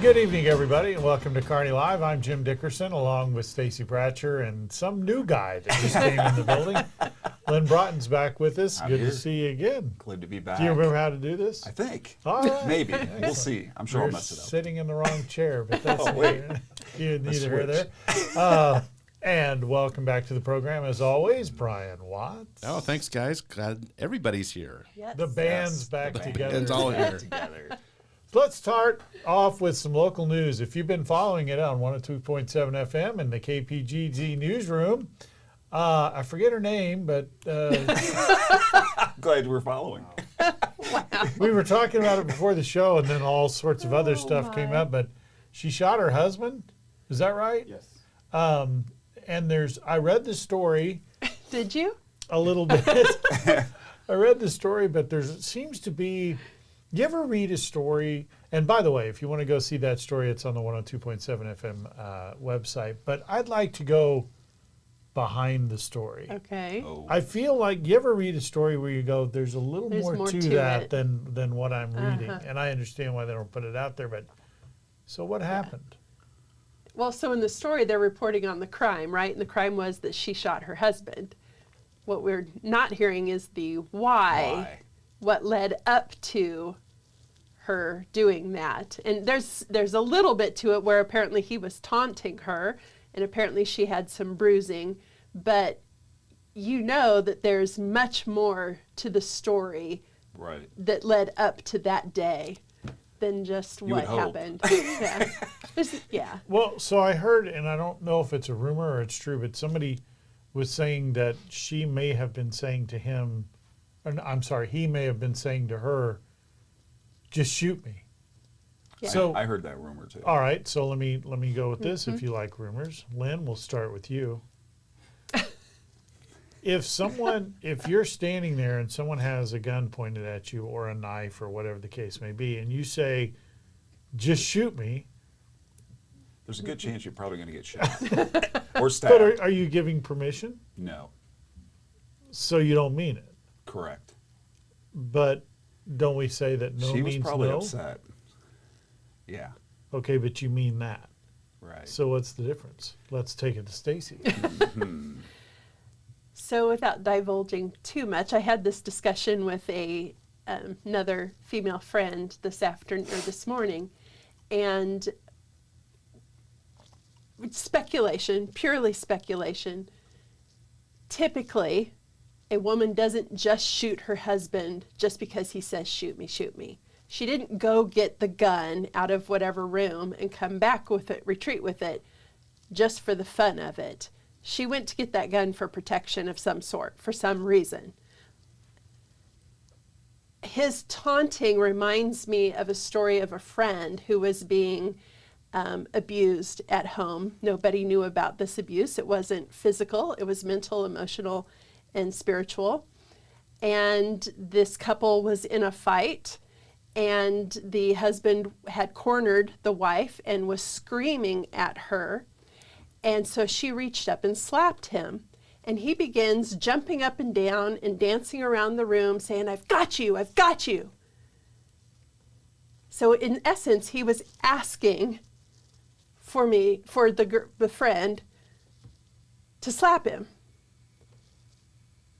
Good evening, everybody, and welcome to Kearney Live. I'm Jim Dickerson, along with Stacy Bratcher and some new guy that just came in the building. Lynn Broughton's back with us. I'm Good here. to see you again. Glad to be back. Do you remember how to do this? I think. All right. Maybe. Excellent. We'll see. I'm sure I'll You're mess it up. sitting in the wrong chair, but that's Oh, wait. neither here nor there. And welcome back to the program, as always, Brian Watts. Oh, thanks, guys. Glad everybody's here. Yes. The band's back The together. band's all here. Together. Let's start off with some local news. If you've been following it on 102.7 FM in the KPGZ newsroom, I forget her name, but Glad we're following. we were talking about it before the show, and then all sorts of other stuff came up. But she shot her husband. Is that right? Yes. And I read the story Did you? a little bit. I read the story, but there seems to be. You ever read a story? And by the way, if you want to go see that story, it's on the 102.7 FM website. But I'd like to go behind the story. Okay. Oh. I feel like you ever read a story where you go, there's a little There's more more to to that it. than what I'm reading. Uh-huh. And I understand why they don't put it out there. But so what happened? Well, so in the story, they're reporting on the crime, right? And the crime was that she shot her husband. What we're not hearing is the why. What led up to her doing that. And there's a little bit to it where apparently he was taunting her, and apparently she had some bruising, but you know that there's much more to the story Right. that led up to that day than just You what would hope. happened. Yeah. Yeah. Well, so I heard, and I don't know if it's a rumor or it's true, but somebody was saying that she may have been saying to him, I'm sorry, he may have been saying to her, just shoot me. Yeah. So, I heard that rumor too. all right, so let me go with this Mm-hmm. if you like rumors. Lynn, we'll start with you. If you're standing there and someone has a gun pointed at you or a knife or whatever the case may be, and you say, just shoot me, There's a good chance you're probably going to get shot or but stabbed. are you giving permission? No. So you don't mean it. Correct. But don't we say that no she was means probably no? upset. Yeah. Okay, but you mean that. Right. So what's the difference? Let's take it to Stacy. So without divulging too much, I had this discussion with another female friend this morning, and speculation, purely speculation. Typically, a woman doesn't just shoot her husband just because he says, shoot me, shoot me. She didn't go get the gun out of whatever room and come back with it, retreat with it, just for the fun of it. She went to get that gun for protection of some sort, for some reason. His taunting reminds me of a story of a friend who was being abused at home. Nobody knew about this abuse. It wasn't physical, it was mental, emotional, and spiritual. And this couple was in a fight, and the husband had cornered the wife and was screaming at her. And so she reached up and slapped him. And he begins jumping up and down and dancing around the room saying, I've got you, I've got you. So in essence, he was asking for the friend to slap him.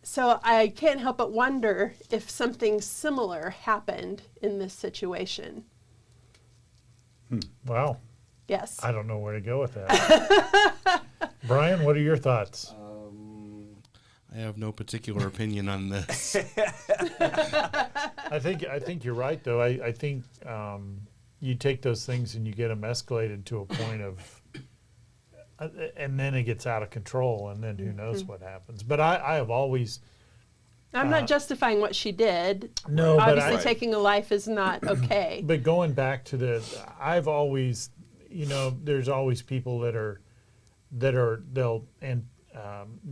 So I can't help but wonder if something similar happened in this situation. Wow. Yes. I don't know where to go with that. Brian, what are your thoughts? I have no particular opinion on this. I think you're right, though. I think you take those things and you get them escalated to a point of, and then it gets out of control, and then who knows what happens. But I have always. I'm not justifying what she did. No, but obviously I- taking a life is not okay. But going back to I've always, there's always people they'll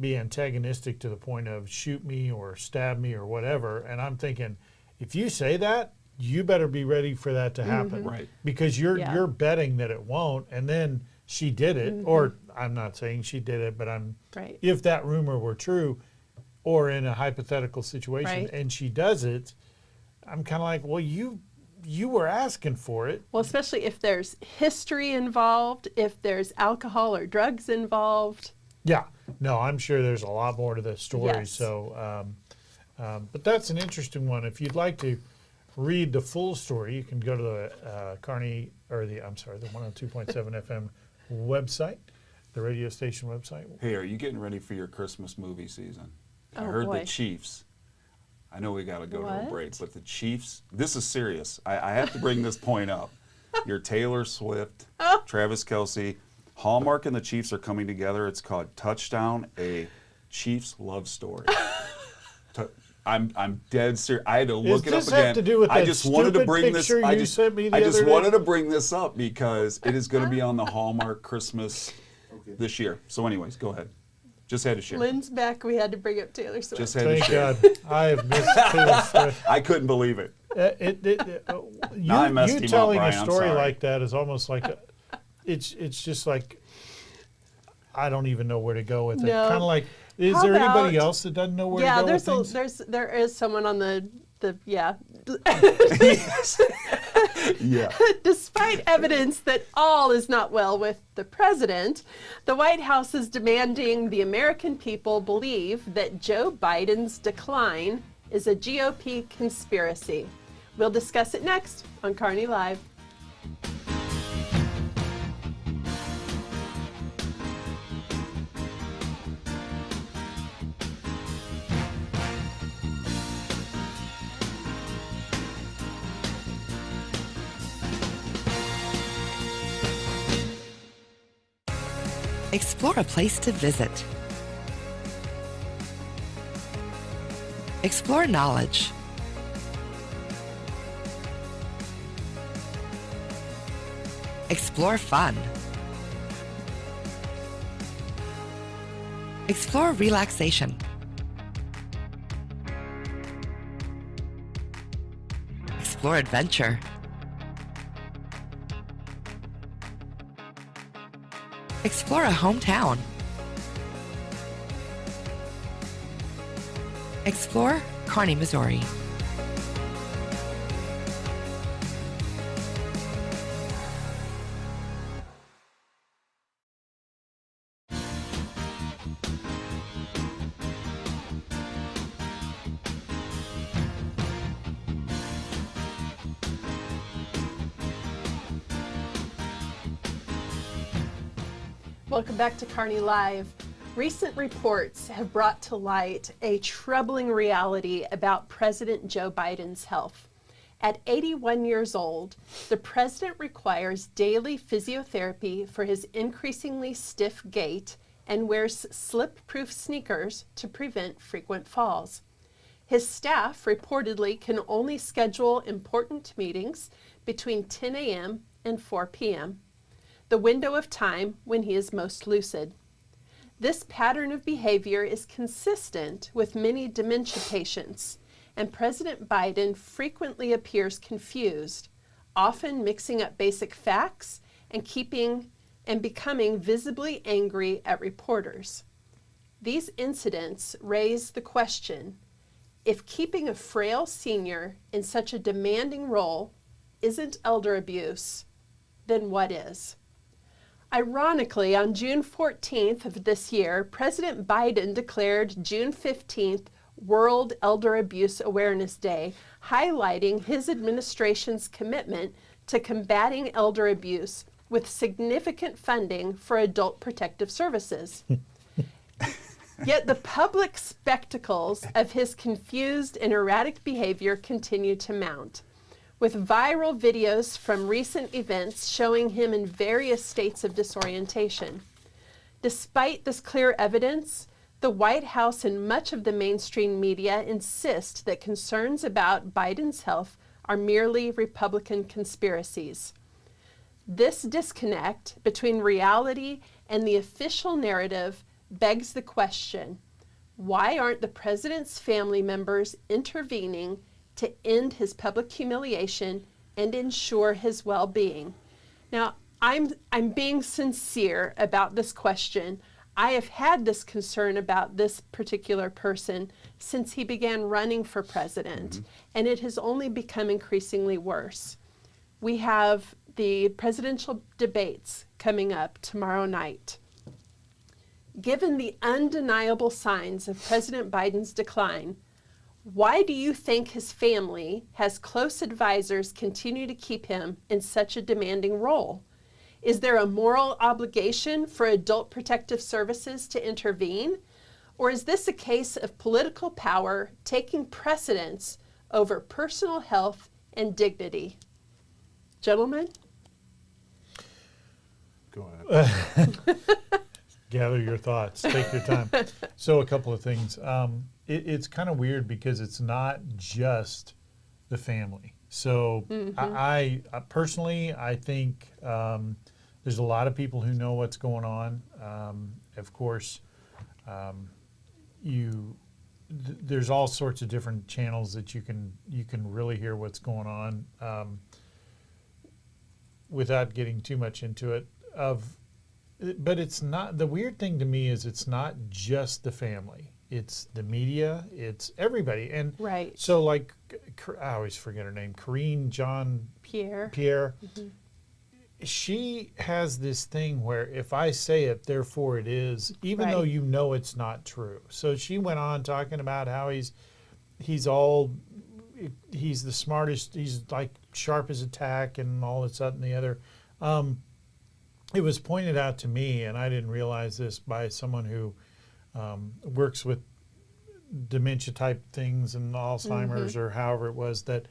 be antagonistic to the point of shoot me or stab me or whatever. And I'm thinking, if you say that, you better be ready for that to happen. Right. Because you're Yeah. betting that it won't. And then she did it, or I'm not saying she did it, but Right. if that rumor were true, or in a hypothetical situation, Right. and she does it, I'm kind of like, well, you were asking for it. Well, especially if there's history involved, if there's alcohol or drugs involved. Yeah, no, I'm sure there's a lot more to this story. Yes. So, but that's an interesting one. If you'd like to read the full story, you can go to the Kearney, or the 102.7 FM website, the radio station website. Hey, are you getting ready for your Christmas movie season? I Oh, heard boy. the Chiefs. I know we got to go to a What? break, but the Chiefs, this is serious. I have to bring this point up. Your Taylor Swift, Travis Kelce, Hallmark and the Chiefs are coming together. It's called Touchdown, a Chiefs love story. I'm dead serious. I had to look it up Does this again. have to do with I that just wanted to stupid bring this. picture I you just, sent me the I just other day? wanted to bring this up because it is going to be on the Hallmark Christmas this year. So, anyways, go ahead. Just had to share. Lynn's back. We had to bring up Taylor Swift. Just had to Thank share. God, I have missed Taylor Swift. I couldn't believe it. Now I messed You him up, telling Brian, a I'm story sorry. like that is almost like it's just like I don't even know where to go with it. No. Kind of like, is How there anybody about- else that doesn't know where Yeah, to go with things? there is someone on the yeah. Yeah. Despite evidence that all is not well with the president, the White House is demanding the American people believe that Joe Biden's decline is a GOP conspiracy. We'll discuss it next on Kearney Live. Explore a place to visit. Explore knowledge. Explore fun. Explore relaxation. Explore adventure. Explore a hometown. Explore Kearney, Missouri. Welcome back to Kearney Live. Recent reports have brought to light a troubling reality about President Joe Biden's health. At 81 years old, the president requires daily physiotherapy for his increasingly stiff gait and wears slip-proof sneakers to prevent frequent falls. His staff reportedly can only schedule important meetings between 10 a.m. and 4 p.m., the window of time when he is most lucid. This pattern of behavior is consistent with many dementia patients, and President Biden frequently appears confused, often mixing up basic facts and becoming visibly angry at reporters. These incidents raise the question, if keeping a frail senior in such a demanding role isn't elder abuse, then what is? Ironically, on June 14th of this year, President Biden declared June 15th World Elder Abuse Awareness Day, highlighting his administration's commitment to combating elder abuse with significant funding for adult protective services. Yet the public spectacles of his confused and erratic behavior continue to mount, with viral videos from recent events showing him in various states of disorientation. Despite this clear evidence, the White House and much of the mainstream media insist that concerns about Biden's health are merely Republican conspiracies. This disconnect between reality and the official narrative begs the question, why aren't the president's family members intervening to end his public humiliation and ensure his well-being? Now, I'm being sincere about this question. I have had this concern about this particular person since he began running for president, and it has only become increasingly worse. We have the presidential debates coming up tomorrow night. Given the undeniable signs of President Biden's decline, why do you think his family has close advisors continue to keep him in such a demanding role? Is there a moral obligation for adult protective services to intervene? Or is this a case of political power taking precedence over personal health and dignity? Gentlemen? Go ahead. Gather your thoughts. Take your time. So a couple of things. It's kind of weird because it's not just the family. So I personally, I think there's a lot of people who know what's going on. Of course, there's all sorts of different channels that you can really hear what's going on without getting too much into it. But it's not, the weird thing to me is it's not just the family. It's the media. It's everybody. And right. So like, I always forget her name, Corinne Pierre. Mm-hmm. She has this thing where if I say it, therefore it is, even though you know it's not true. So she went on talking about how he's the smartest, he's like sharp as a tack and all this, that, and the other. It was pointed out to me, and I didn't realize this, by someone who works with dementia type things and Alzheimer's or however it was, that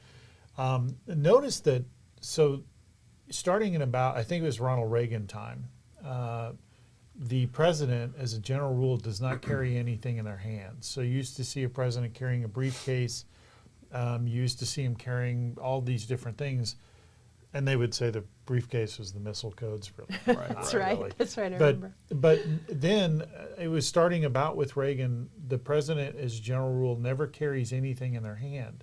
notice that, so starting in about, I think it was Ronald Reagan time, the president, as a general rule, does not carry anything in their hands. So you used to see a president carrying a briefcase. You used to see him carrying all these different things. And they would say the briefcase was the missile codes. Really. That's right. Really. That's right. I remember. But then it was starting about with Reagan. The president, as a general rule, never carries anything in their hand.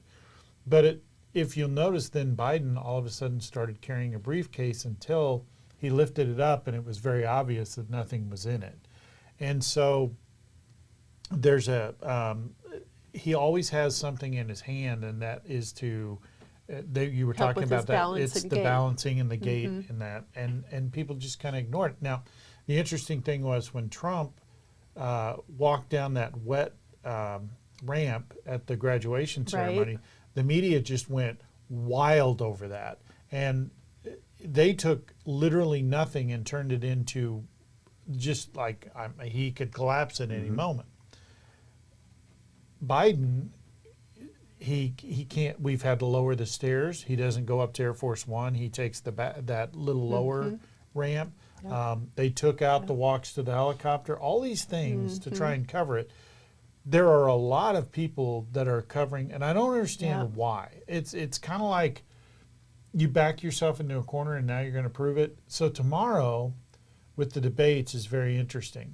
But if you'll notice, then Biden all of a sudden started carrying a briefcase until he lifted it up, and it was very obvious that nothing was in it. And so there's he always has something in his hand, and that is to. You were talking about that. It's the balancing and the gait and that, and people just kind of ignore it. Now, the interesting thing was when Trump walked down that wet ramp at the graduation ceremony, the media just went wild over that, and they took literally nothing and turned it into just like he could collapse at any moment. Biden. He can't. We've had to lower the stairs. He doesn't go up to Air Force One. He takes that little lower ramp. Yep. They took out the walks to the helicopter. All these things to try and cover it. There are a lot of people that are covering, and I don't understand why. It's kind of like you back yourself into a corner, and now you're going to prove it. So tomorrow, with the debates, is very interesting,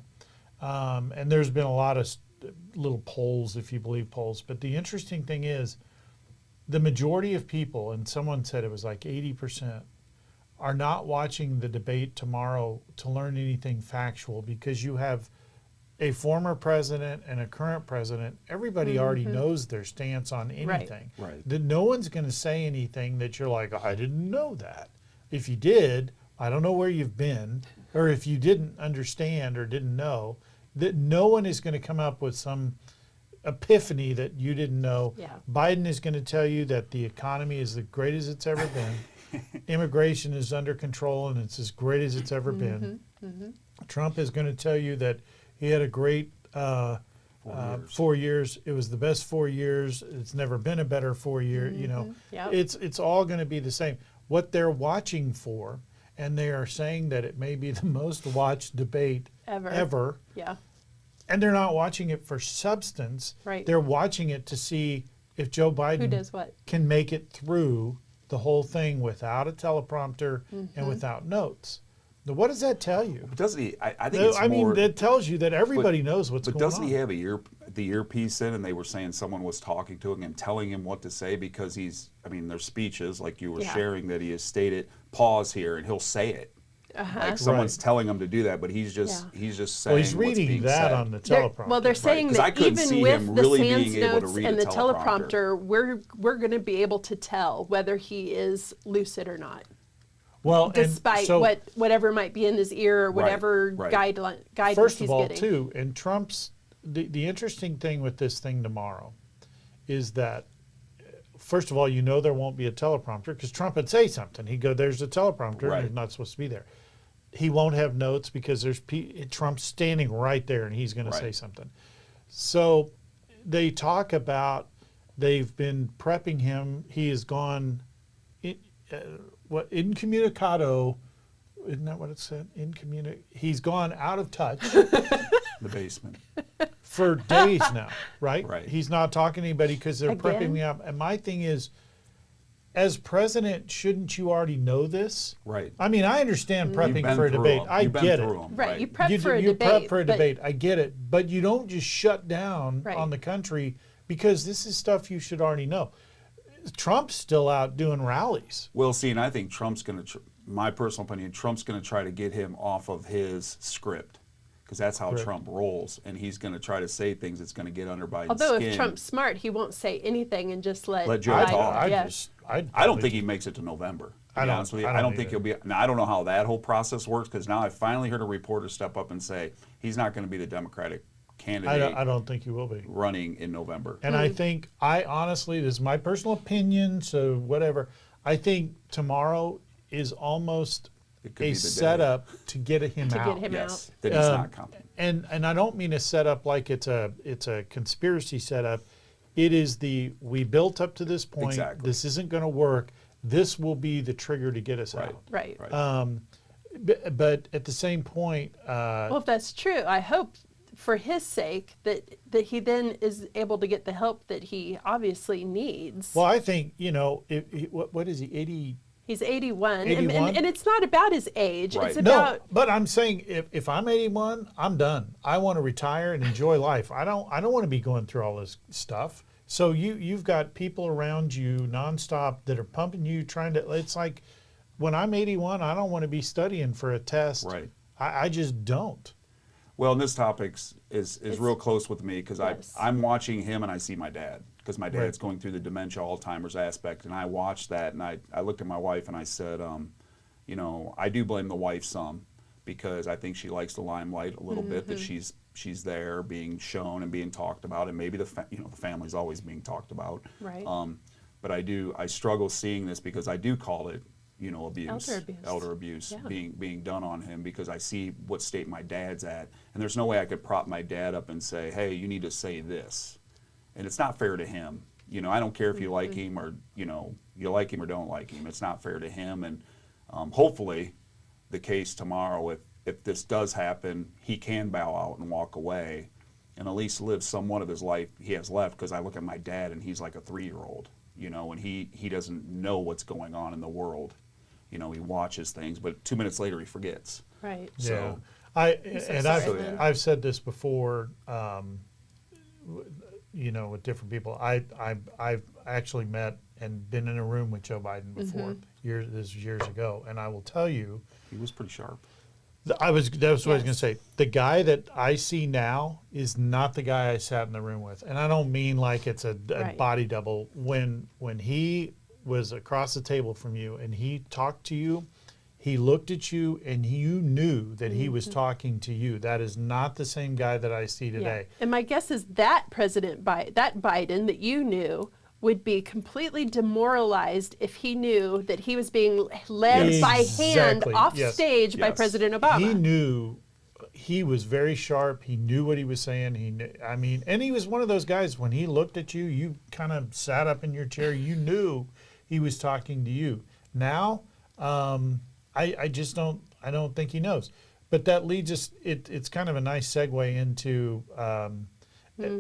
and there's been a lot of little polls, if you believe polls. But the interesting thing is the majority of people, and someone said it was like 80%, are not watching the debate tomorrow to learn anything factual, because you have a former president and a current president. Everybody already knows their stance on anything. Right. That no one's going to say anything that you're like, I didn't know that. If you did, I don't know where you've been, or if you didn't understand or didn't know, that no one is going to come up with some epiphany that you didn't know. Yeah. Biden is going to tell you that the economy is the great as it's ever been. Immigration is under control and it's as great as it's ever been. Trump is going to tell you that he had a great 4 years. It was the best 4 years. It's never been a better 4 year. You know, it's all going to be the same. What they're watching for, and they are saying that it may be the most watched debate ever. Yeah. And they're not watching it for substance. Right. They're watching it to see if Joe Biden can make it through the whole thing without a teleprompter and without notes. Now, what does that tell you? Doesn't he? I think it's more. That tells you that everybody knows what's going on. But doesn't he have the earpiece in, and they were saying someone was talking to him and telling him what to say, because there's speeches, like you were sharing, that he has stated, pause here, and he'll say it. Like someone's telling him to do that, but he's just saying. Well, he's what's reading being that said. on the teleprompter. Well, they're saying 'cause I that couldn't even see with him the really sans being able to notes read and a the teleprompter. teleprompter, we're going to be able to tell whether he is lucid or not, well, despite and so, whatever might be in his ear or whatever right. guidance first he's of all, getting. too, and Trump's the interesting thing with this thing tomorrow is that, first of all, there won't be a teleprompter because Trump would say something. He'd go, "There's a teleprompter, Right. and it's not supposed to be there." He won't have notes because there's Trump's standing right there, and he's going to say something. So they talk about they've been prepping him. He has gone incommunicado. Isn't that what it said? He's gone out of touch The basement. for days now, right? Right. He's not talking to anybody because they're prepping Again? me up. And my thing is, as president, shouldn't you already know this? Right. I mean, I understand You've prepping been for a through debate. 'em. I You've been get it. through 'em, Right, you prep You for a you debate. prep for a but- debate. I get it, but you don't just shut down Right. on the country because this is stuff you should already know. Trump's still out doing rallies. Well, see, and I think Trump's going to, my personal opinion, Trump's going to try to get him off of his script because that's how Correct. Trump rolls, and he's going to try to say things that's going to get under Biden's Although skin. if Trump's smart, he won't say anything and just let Let Joe Biden- talk. I don't think he makes it to November. To I be don't- honest with you. I I don't don't think either. he'll be. Now I don't know how that whole process works because now I finally heard a reporter step up and say he's not going to be the Democratic candidate I don't think he will be. running in November. And I think, I honestly, this is my personal opinion, so whatever. I think tomorrow is almost It could a be the day. setup to get him To out. get him Yes, out. that he's not coming. And I don't mean a setup like it's a conspiracy setup. It is we built up to this point. Exactly. This isn't going to work. This will be the trigger to get us Right. out. Right. But at the same point, Well, if that's true, I hope for his sake that he then is able to get the help that he obviously needs. well, I think what is he 80? He's 81, 81? And it's not about his age. Right. It's No, about but I'm saying if I'm 81, I'm done. I want to retire and enjoy life. I don't want to be going through all this stuff. So you've got people around you nonstop that are pumping you, trying to. It's like when I'm 81, I don't want to be studying for a test. Right. I just don't. Well, and this topic is real close with me because Yes. I'm watching him and I see my dad because my dad's Right. going through the dementia Alzheimer's aspect, and I watched that and I looked at my wife and I said, I do blame the wife some because I think she likes the limelight a little bit, that she's there being shown and being talked about, and maybe the family's always being talked about. Right. But I struggle seeing this because I do call it abuse, Elder abuse. Yeah. being done on him because I see what state my dad's at, and there's no way I could prop my dad up and say, hey, you need to say this, and it's not fair to him. I don't care if you like him or you like him or don't like him. It's not fair to him, and hopefully the case tomorrow, if this does happen, he can bow out and walk away and at least live somewhat of his life he has left, because I look at my dad and he's like a 3-year-old, and he doesn't know what's going on in the world. He watches things, but 2 minutes later he forgets. right. So, silent. I've said this before, with different people. I've actually met and been in a room with Joe Biden before. This was years ago, and I will tell you, he was pretty sharp. that's what I was going to Yes. say. The guy that I see now is not the guy I sat in the room with, and I don't mean like it's a Right. body double. When he was across the table from you and he talked to you, he looked at you and you knew that he was talking to you. That is not the same guy that I see today. And my guess is that that Biden that you knew would be completely demoralized if he knew that he was being led by hand Exactly. off Yes. stage by Yes. President Obama. He knew. He was very sharp. He knew what he was saying. He knew, and he was one of those guys, when he looked at you, you kind of sat up in your chair. You knew he was talking to you. Now, I just don't. I don't think he knows. But that leads us. It's kind of a nice segue into.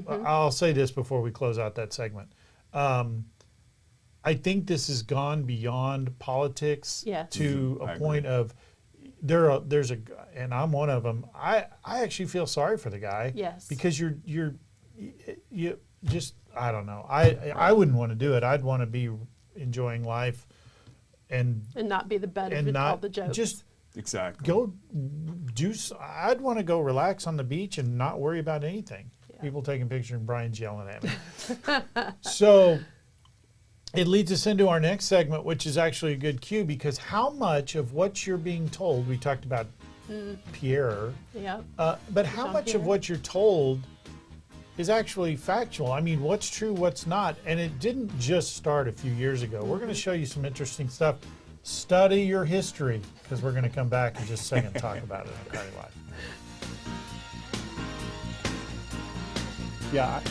I'll say this before we close out that segment. I think this has gone beyond politics Yes. to I a point of there's a, and I'm one of them. I actually feel sorry for the guy. Yes. Because you just, I don't know. I wouldn't want to do it. I'd want to be enjoying life and and not be the butt of and all not the jokes. just Exactly. Go do. I'd want to go relax on the beach and not worry about anything. Yeah. People taking pictures and Brian's yelling at me. So it leads us into our next segment, which is actually a good cue, because how much of what you're being told, we talked about Pierre, Yeah. but how much of what you're told is actually factual? I mean, what's true, what's not? And it didn't just start a few years ago. We're going to show you some interesting stuff. Study your history, because we're going to come back in just a second and talk about it on Kearney Live. Yeah.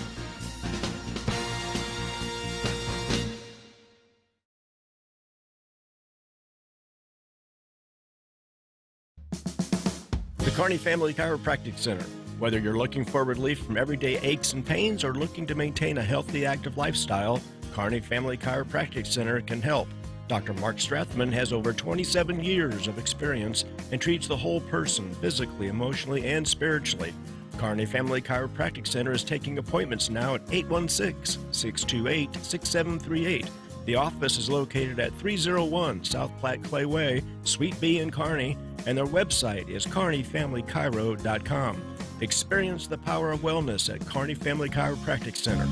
The Kearney Family Chiropractic Center. Whether you're looking for relief from everyday aches and pains or looking to maintain a healthy, active lifestyle, Kearney Family Chiropractic Center can help. Dr. Mark Strathman has over 27 years of experience and treats the whole person physically, emotionally, and spiritually. Kearney Family Chiropractic Center is taking appointments now at 816-628-6738. The office is located at 301 South Platte Clay Way, Suite B in Kearney, and their website is kearneyfamilychiro.com. Experience the power of wellness at Kearney Family Chiropractic Center.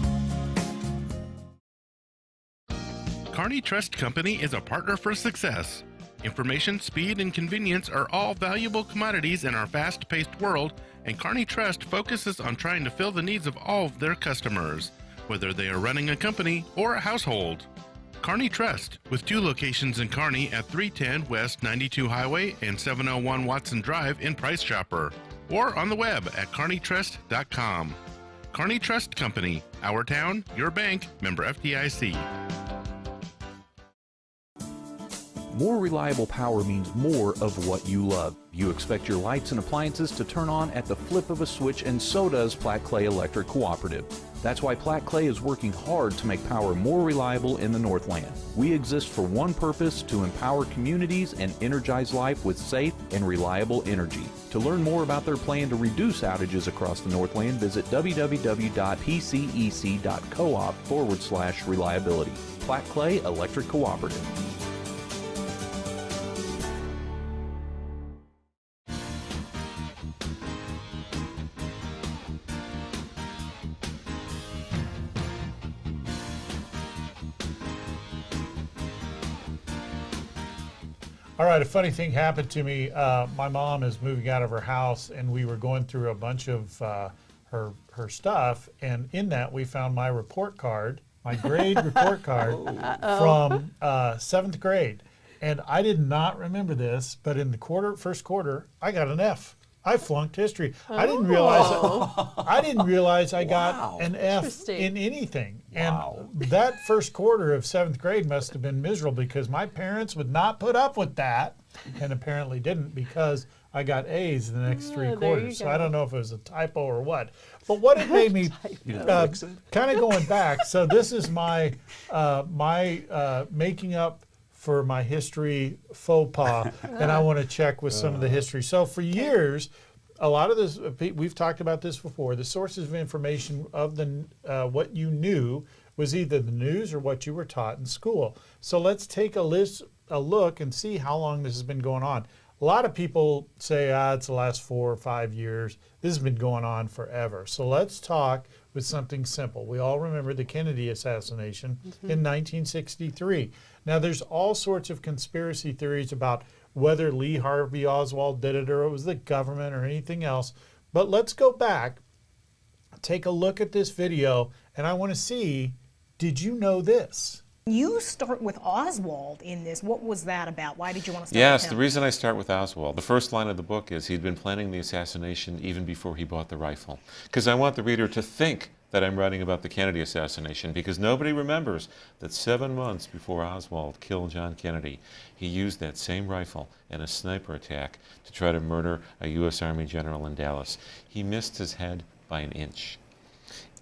Kearney Trust Company is a partner for success. Information, speed, and convenience are all valuable commodities in our fast-paced world, and Kearney Trust focuses on trying to fill the needs of all of their customers, whether they are running a company or a household. Kearney Trust, with 2 locations in Kearney at 310 West 92 Highway and 701 Watson Drive in Price Chopper, or on the web at kearneytrust.com. Kearney Trust Company, our town, your bank, member FDIC. More reliable power means more of what you love. You expect your lights and appliances to turn on at the flip of a switch, and so does Platte Clay Electric Cooperative. That's why Platte Clay is working hard to make power more reliable in the Northland. We exist for one purpose: to empower communities and energize life with safe and reliable energy. To learn more about their plan to reduce outages across the Northland, visit www.pcec.coop/reliability. Platte Clay Electric Cooperative. All right, a funny thing happened to me. My mom is moving out of her house, and we were going through a bunch of her stuff, and in that we found my report card, my grade report card from 7th grade. And I did not remember this, but in the first quarter, I got an F. I flunked history. I didn't realize I got an F in anything. Wow. And that first quarter of 7th grade must have been miserable, because my parents would not put up with that, and apparently didn't, because I got A's the next 3 quarters. So I don't know if it was a typo or what. But what it made me kind of going back. So this is my making up for my history faux pas, and I want to check with some of the history. So for years, a lot of this, we've talked about this before, the sources of information of the what you knew was either the news or what you were taught in school. So let's take a look and see how long this has been going on. A lot of people say, it's the last 4 or 5 years. This has been going on forever. So let's talk with something simple. We all remember the Kennedy assassination in 1963. Now, there's all sorts of conspiracy theories about whether Lee Harvey Oswald did it, or it was the government, or anything else. But let's go back, take a look at this video, and I want to see, did you know this? You start with Oswald in this. What was that about? Why did you want to start Yes, with him? the reason I start with Oswald, the first line of the book is he'd been planning the assassination even before he bought the rifle. Because I want the reader to think that I'm writing about the Kennedy assassination, because nobody remembers that 7 months before Oswald killed John Kennedy, he used that same rifle in a sniper attack to try to murder a U.S. Army general in Dallas. He missed his head by an inch,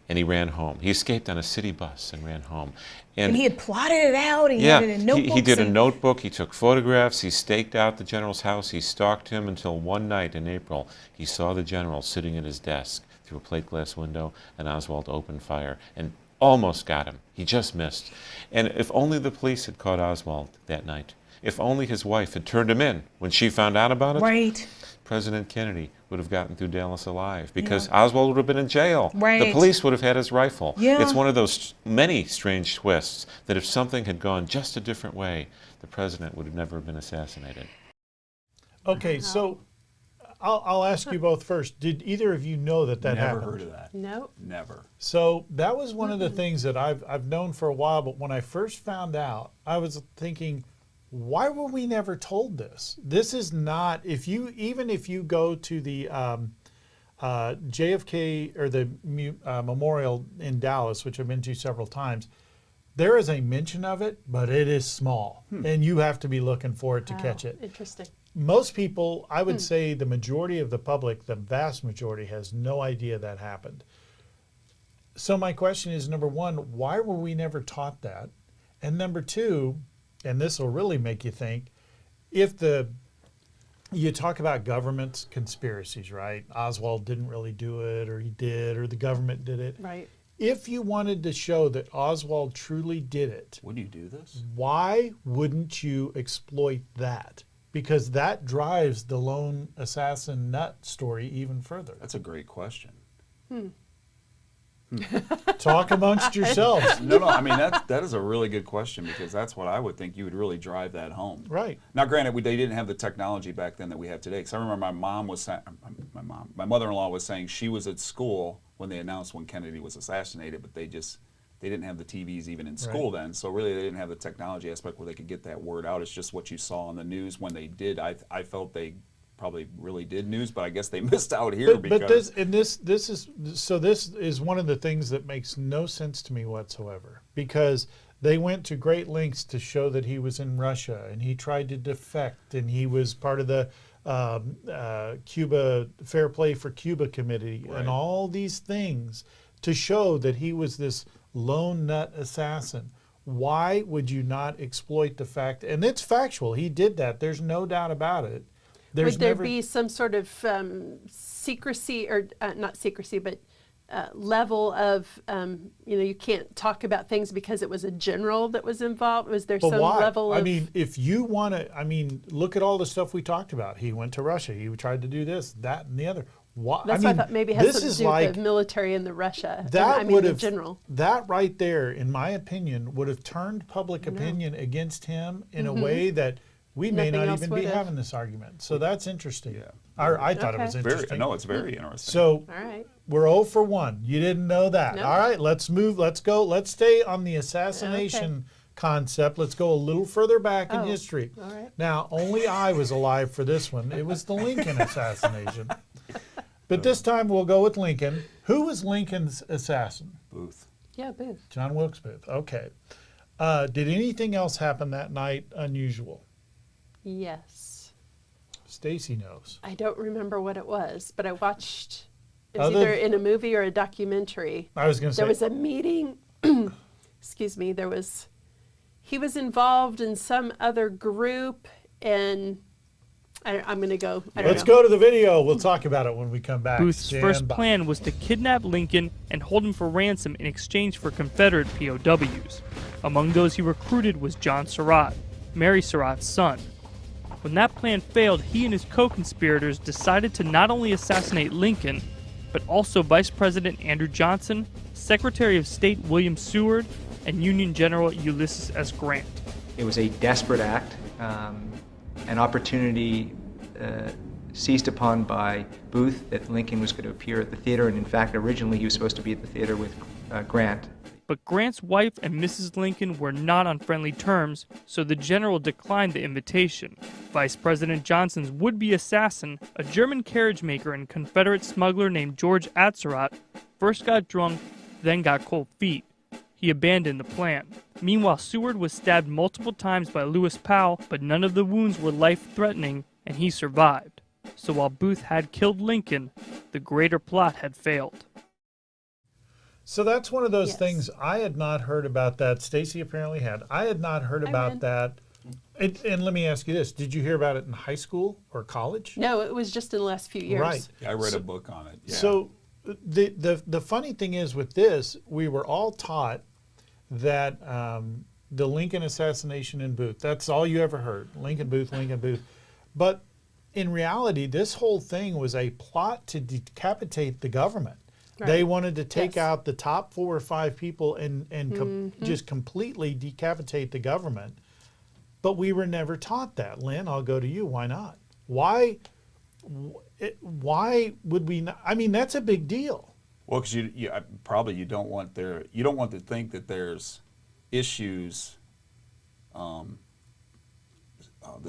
and he ran home. He escaped on a city bus and ran home. And he had plotted it out. He had it in notebooks. He did a notebook. He took photographs. He staked out the general's house. He stalked him until one night in April, he saw the general sitting at his desk through a plate glass window, and Oswald opened fire and almost got him. He just missed. And if only the police had caught Oswald that night, If only his wife had turned him in when she found out about it, Right. President Kennedy would have gotten through Dallas alive because Oswald would have been in jail. Right. The police would have had his rifle. Yeah. It's one of those many strange twists that if something had gone just a different way, the president would have never been assassinated. Okay, so I'll ask you both first. Did either of you know that Never happened? heard of that. No. Never. So that was one of the things that I've known for a while, but when I first found out, I was thinking, why were we never told this? This is not, even if you go to the JFK or the memorial in Dallas, which I've been to several times, there is a mention of it, but it is small, and you have to be looking for it to catch it. Interesting. Most people, I would say the majority of the public, the vast majority, has no idea that happened. So my question is, number one, why were we never taught that? And number two, and this will really make you think, if you talk about government conspiracies, right? Oswald didn't really do it, or he did, or the government did it. Right. If you wanted to show that Oswald truly did it, Would you do this? why wouldn't you exploit that? Because that drives the lone assassin nut story even further. That's a great question. Talk amongst yourselves. No, I mean, that is a really good question, because that's what I would think you would really drive that home. Right. Now, granted, they didn't have the technology back then that we have today. Because I remember my mother-in-law was saying she was at school when they announced when Kennedy was assassinated, but they didn't have the TVs even in school then. So really, they didn't have the technology aspect where they could get that word out. It's just what you saw on the news when they did. I felt they probably really did news, but I guess they missed out here because. But this is one of the things that makes no sense to me whatsoever, because they went to great lengths to show that he was in Russia and he tried to defect, and he was part of the Cuba Fair Play for Cuba Committee, Right. and all these things to show that he was this lone nut assassin. Why would you not exploit the fact? And it's factual. He did that. There's no doubt about it. Would there be some sort of secrecy, or not secrecy, but level of, you can't talk about things because it was a general that was involved? Was there some why? level of... I mean, if you want to, look at all the stuff we talked about. He went to Russia. He tried to do this, that, and the other. Why? That's why I thought maybe it has something to do with the military and the Russia. The general. That right there, in my opinion, would have turned public opinion against him in a way that we may Nothing not else even be would've. having this argument. So that's interesting. Yeah. I thought it was Okay. interesting. It's very interesting. So All right. we're 0 for 1. You didn't know that. No. All right, let's move. Let's go. Let's stay on the assassination concept. Let's go a little further back in history. All right. Now, only I was alive for this one. It was the Lincoln assassination. But this time we'll go with Lincoln. Who was Lincoln's assassin? Booth. Yeah, Booth. John Wilkes Booth. Okay. Did anything else happen that night unusual? Yes. Stacy knows. I don't remember what it was, but I watched, it was Other- either in a movie or a documentary. I was going to say. There was a meeting, excuse me, he was involved in some other group, and I'm going to go, I don't Let's know. go to the video. We'll talk about it when we come back. Booth's Stand first by. plan was to kidnap Lincoln and hold him for ransom in exchange for Confederate POWs. Among those he recruited was John Surratt, Mary Surratt's son. When that plan failed, he and his co-conspirators decided to not only assassinate Lincoln, but also Vice President Andrew Johnson, Secretary of State William Seward, and Union General Ulysses S. Grant. It was a desperate act, an opportunity seized upon by Booth that Lincoln was going to appear at the theater, and in fact, originally he was supposed to be at the theater with Grant. But Grant's wife and Mrs. Lincoln were not on friendly terms, so the general declined the invitation. Vice President Johnson's would-be assassin, a German carriage maker and Confederate smuggler named George Atzerodt, first got drunk, then got cold feet. He abandoned the plan. Meanwhile, Seward was stabbed multiple times by Lewis Powell, but none of the wounds were life-threatening, and he survived. So while Booth had killed Lincoln, the greater plot had failed. So that's one of those things I had not heard about that. Stacy apparently had. I had not heard about that. And let me ask you this. Did you hear about it in high school or college? No, it was just in the last few years. Right. Yeah, I read a book on it. Yeah. So the funny thing is with this, we were all taught that the Lincoln assassination in Booth. That's all you ever heard. Lincoln Booth, Lincoln Booth. But in reality, this whole thing was a plot to decapitate the government. Right. They wanted to take out the top 4 or 5 people and just completely decapitate the government. But we were never taught that. Lynn, I'll go to you. Why not? Why would we not? I mean, that's a big deal. Well, because you don't want to think that there's issues, the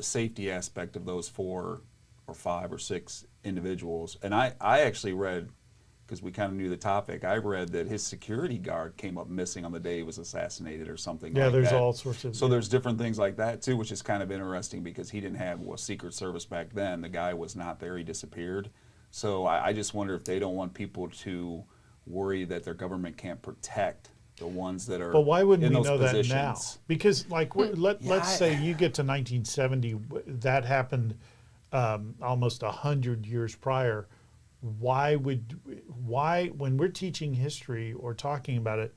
safety aspect of those 4 or 5 or 6 individuals. And I actually read, because we kind of knew the topic, I read that his security guard came up missing on the day he was assassinated or something like that. Yeah, there's all sorts of... So there's different things like that too, which is kind of interesting because he didn't have a Secret Service back then. The guy was not there, he disappeared. So I just wonder if they don't want people to worry that their government can't protect the ones that are in those positions. But why wouldn't we know that now? Because let's say you get to 1970, that happened almost 100 years prior. Why, when we're teaching history or talking about it,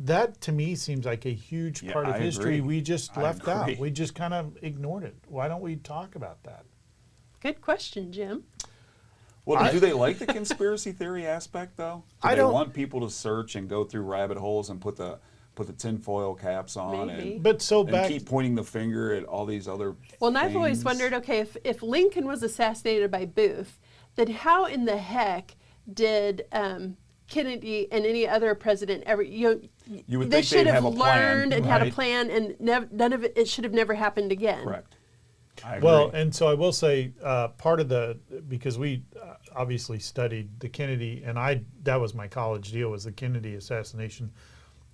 that to me seems like a huge part of history we just left out. We just kind of ignored it. Why don't we talk about that? Good question, Jim. Well, do they like the conspiracy theory aspect, though? Do they want people to search and go through rabbit holes and put the tinfoil caps on and keep pointing the finger at all these other Well, and things? I've always wondered, okay, if Lincoln was assassinated by Booth, then how in the heck did Kennedy and any other president ever, you would they think should they'd have have a learned plan, and had a plan, and none of it should have never happened again. Correct. I agree. Well, and so I will say part of because we obviously studied the Kennedy, and that was my college deal, was the Kennedy assassination.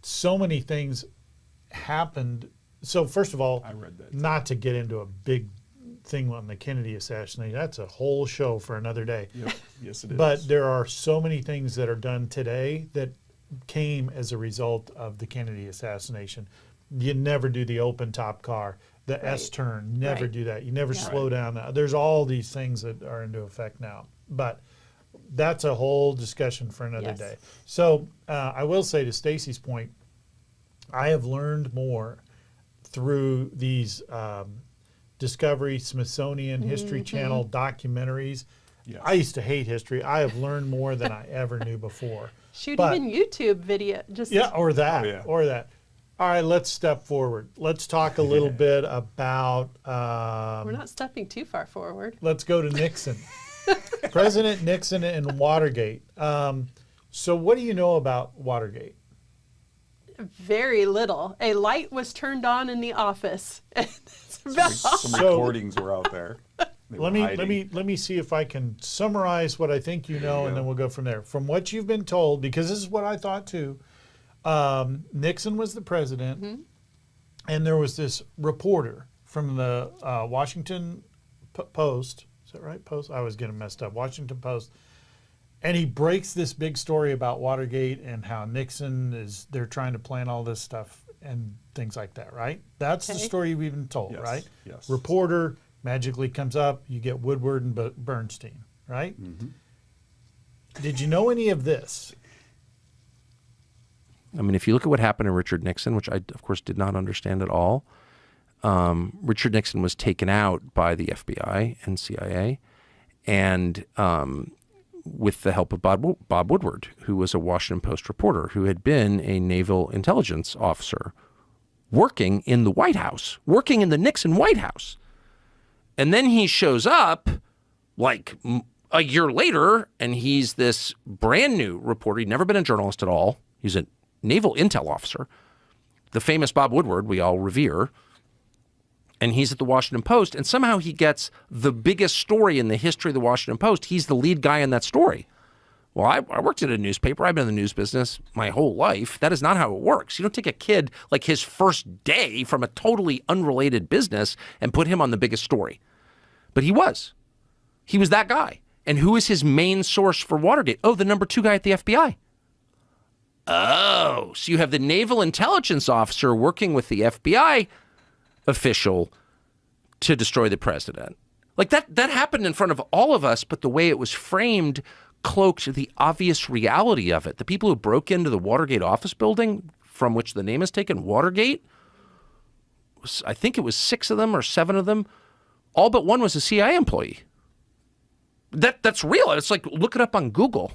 So many things happened. So first of all, I read that not to get into a big thing on the Kennedy assassination, that's a whole show for another day. Yep. Yes, it is. But there are so many things that are done today that came as a result of the Kennedy assassination. You never do the open top car, the S-turn, never do that. You never slow down. There's all these things that are into effect now. But that's a whole discussion for another day. So I will say, to Stacy's point, I have learned more through these Discovery, Smithsonian, History Channel documentaries. Yes. I used to hate history. I have learned more than I ever knew before. Shoot, even YouTube video. Or that. Or that. All right, let's step forward. Let's talk a little bit about... we're not stepping too far forward. Let's go to Nixon. President Nixon and Watergate. So what do you know about Watergate? Very little. A light was turned on in the office. Some recordings were out there. Let me see if I can summarize what I think you know, and then we'll go from there. From what you've been told, because this is what I thought too, Nixon was the president, and there was this reporter from the Washington Post. Is that right? Post? I was getting messed up. Washington Post. And he breaks this big story about Watergate and how Nixon they're trying to plan all this stuff and things like that, right? That's the story we've been told, right? Yes. Reporter magically comes up, you get Woodward and Bernstein, right? Mm-hmm. Did you know any of this? I mean, if you look at what happened to Richard Nixon, which I, of course, did not understand at all, Richard Nixon was taken out by the FBI and CIA, and with the help of Bob Woodward, who was a Washington Post reporter who had been a naval intelligence officer working in the White House, working in the Nixon White House. And then he shows up like a year later, and he's this brand new reporter. He'd never been a journalist at all. He's a naval intel officer. The famous Bob Woodward we all revere. And he's at the Washington Post, and somehow he gets the biggest story in the history of the Washington Post. He's the lead guy in that story. Well, I worked at a newspaper. I've been in the news business my whole life. That is not how it works. You don't take a kid like his first day from a totally unrelated business and put him on the biggest story. But he was. He was that guy. And who is his main source for Watergate? Oh, the number 2 guy at the FBI. Oh, so you have the naval intelligence officer working with the FBI official to destroy the president. Like that happened in front of all of us, but the way it was framed cloaked the obvious reality of it. The people who broke into the Watergate office building, from which the name is taken, Watergate, I think it was 6 of them or 7 of them. All but one was a CIA employee. That's real. It's like, look it up on Google.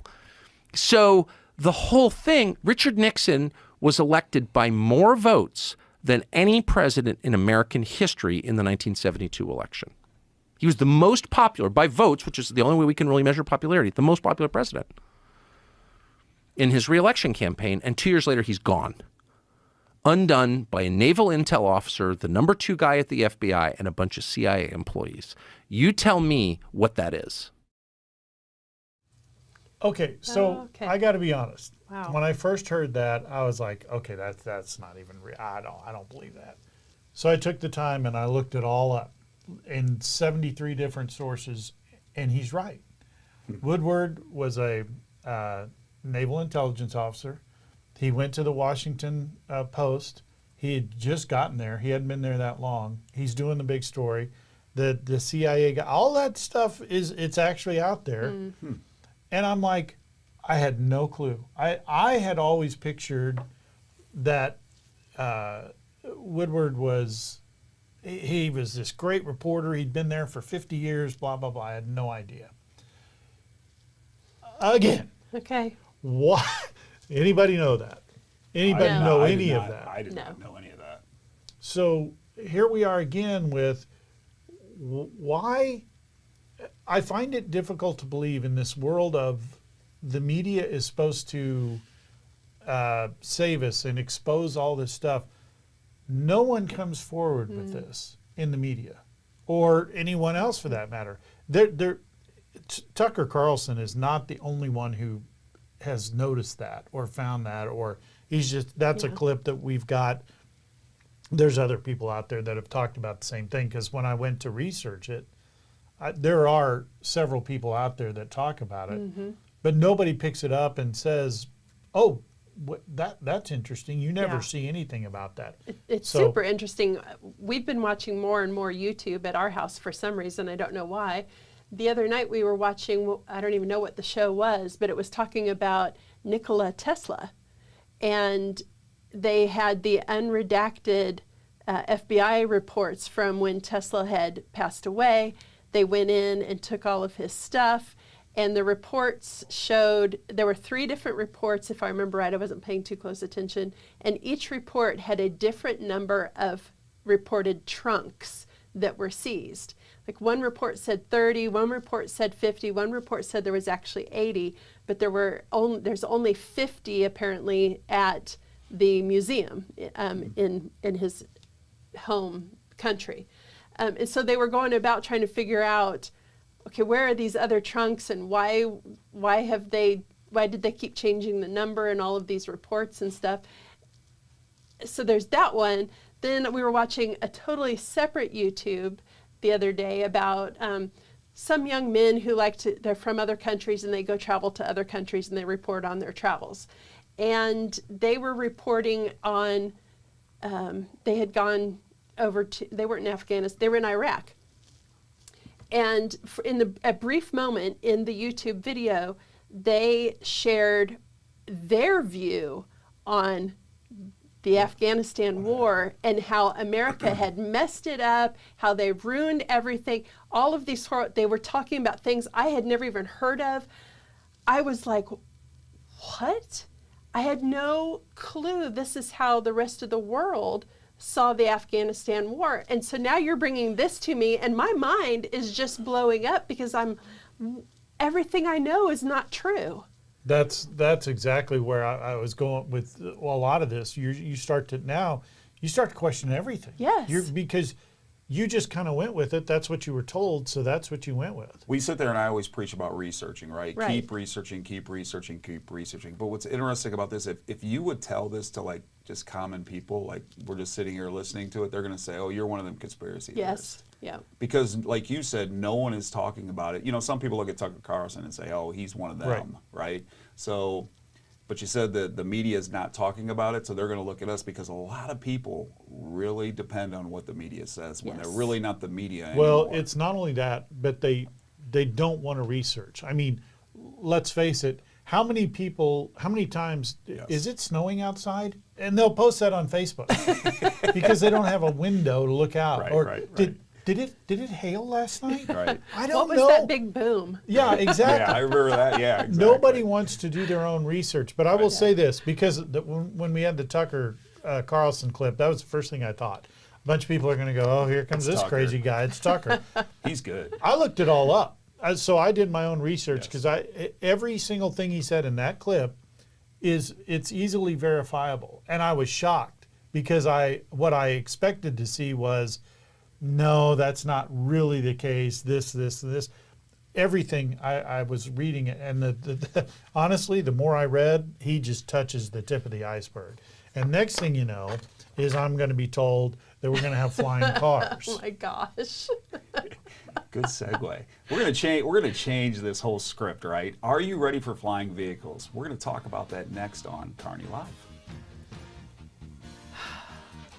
So the whole thing, Richard Nixon was elected by more votes than any president in American history in the 1972 election. He was the most popular by votes, which is the only way we can really measure popularity, the most popular president in his reelection campaign. And 2 years later, he's gone. Undone by a naval intel officer, the number 2 guy at the FBI, and a bunch of CIA employees. You tell me what that is. Okay, so I got to be honest. Wow. When I first heard that, I was like, okay, that's not even real. I don't believe that. So I took the time and I looked it all up in 73 different sources, and he's right. Woodward was a naval intelligence officer. He went to the Washington Post. He had just gotten there. He hadn't been there that long. He's doing the big story. The CIA guy, all that stuff it's actually out there. Mm-hmm. And I'm like, I had no clue. I had always pictured that Woodward was, he was this great reporter. He'd been there for 50 years, blah, blah, blah. I had no idea. Again. Okay. What? Anybody know that? Anybody know any of that? I did not know any of that. So here we are again with why I find it difficult to believe in this world of the media is supposed to save us and expose all this stuff. No one comes forward with this in the media, or anyone else for that matter. Tucker Carlson is not the only one who has noticed that or found that, or he's just, that's a clip that we've got. There's other people out there that have talked about the same thing, because when I went to research it, there are several people out there that talk about it, but nobody picks it up and says, oh, that's interesting. You never see anything about that. It's super interesting. We've been watching more and more YouTube at our house for some reason. I don't know why. The other night we were watching, I don't even know what the show was, but it was talking about Nikola Tesla. And they had the unredacted FBI reports from when Tesla had passed away. They went in and took all of his stuff. And the reports showed, there were 3 different reports, if I remember right. I wasn't paying too close attention. And each report had a different number of reported trunks that were seized. Like one report said 30, one report said 50, one report said there was actually 80, but there's only 50 apparently at the museum in his home country. And so they were going about trying to figure out, okay, where are these other trunks, and why did they keep changing the number and all of these reports and stuff? So there's that one. Then we were watching a totally separate YouTube the other day about some young men who they're from other countries and they go travel to other countries and they report on their travels. And they were reporting on, they had gone over to, they weren't in Afghanistan, they were in Iraq. And in a brief moment in the YouTube video, they shared their view on the Afghanistan war and how America had messed it up, how they ruined everything. All of these, they were talking about things I had never even heard of. I was like, what? I had no clue this is how the rest of the world saw the Afghanistan war. And so now you're bringing this to me, and my mind is just blowing up because everything I know is not true. That's exactly where I was going with a lot of this. You start to question everything. Yes. Because you just kind of went with it. That's what you were told, so that's what you went with. We sit there and I always preach about researching, right? Right. Keep researching, keep researching, keep researching. But what's interesting about this, if you would tell this to like just common people, like we're just sitting here listening to it, they're going to say, oh, you're one of them conspiracy theorists. Yeah. Because like you said, no one is talking about it. You know, some people look at Tucker Carlson and say, oh, he's one of them, right? So, but you said that the media is not talking about it, so they're going to look at us because a lot of people really depend on what the media says when they're really not the media anymore. Well, it's not only that, but they don't want to research. I mean, let's face it, how many times is it snowing outside? And they'll post that on Facebook because they don't have a window to look out. Did it hail last night? Right. I don't know. What was that big boom? Yeah, exactly. Yeah, I remember that. Yeah, exactly. Nobody wants to do their own research. But I will say this, because when we had the Tucker Carlson clip, that was the first thing I thought. A bunch of people are going to go, oh, here comes this crazy guy. It's Tucker. He's good. I looked it all up. So I did my own research because every single thing he said in that clip it's easily verifiable. And I was shocked because what I expected to see was, no, that's not really the case. This. Everything I was reading it, and honestly, the more I read, he just touches the tip of the iceberg. And next thing you know, is I'm going to be told that we're going to have flying cars. Oh my gosh! Good segue. We're going to change this whole script, right? Are you ready for flying vehicles? We're going to talk about that next on Kearney Live.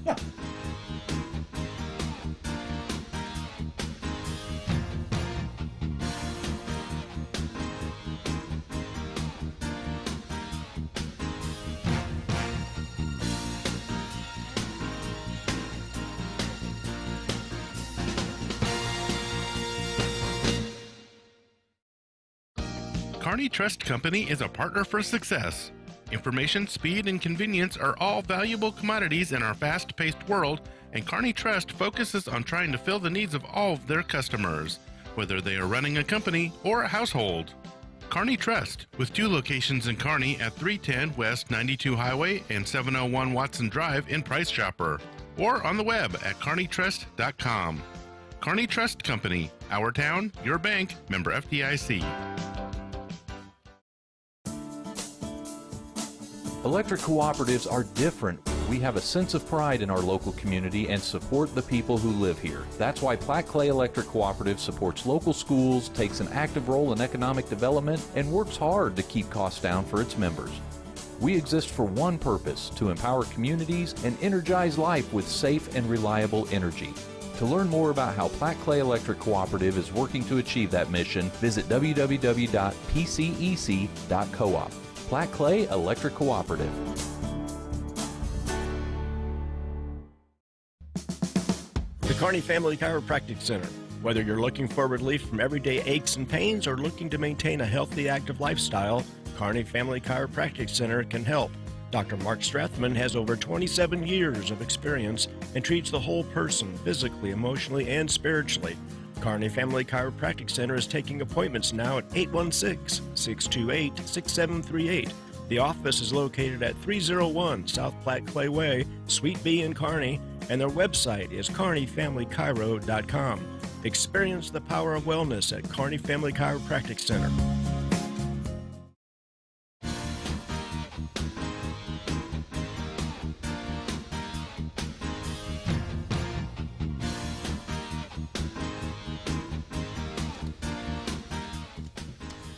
Yeah. Kearney Trust Company is a partner for success. Information, speed, and convenience are all valuable commodities in our fast-paced world, and Kearney Trust focuses on trying to fill the needs of all of their customers, whether they are running a company or a household. Kearney Trust, with 2 locations in Kearney at 310 West 92 Highway and 701 Watson Drive in Price Chopper, or on the web at kearneytrust.com. Kearney Trust Company, our town, your bank, member FDIC. Electric cooperatives are different. We have a sense of pride in our local community and support the people who live here. That's why Platte Clay Electric Cooperative supports local schools, takes an active role in economic development, and works hard to keep costs down for its members. We exist for one purpose, to empower communities and energize life with safe and reliable energy. To learn more about how Platte Clay Electric Cooperative is working to achieve that mission, visit www.pcec.coop. Platte Clay Electric Cooperative. The Kearney Family Chiropractic Center. Whether you're looking for relief from everyday aches and pains or looking to maintain a healthy, active lifestyle, Kearney Family Chiropractic Center can help. Dr. Mark Strathman has over 27 years of experience and treats the whole person physically, emotionally, and spiritually. Kearney Family Chiropractic Center is taking appointments now at 816-628-6738. The office is located at 301 South Platte Clay Way, Suite B in Kearney, and their website is kearneyfamilychiro.com. Experience the power of wellness at Kearney Family Chiropractic Center.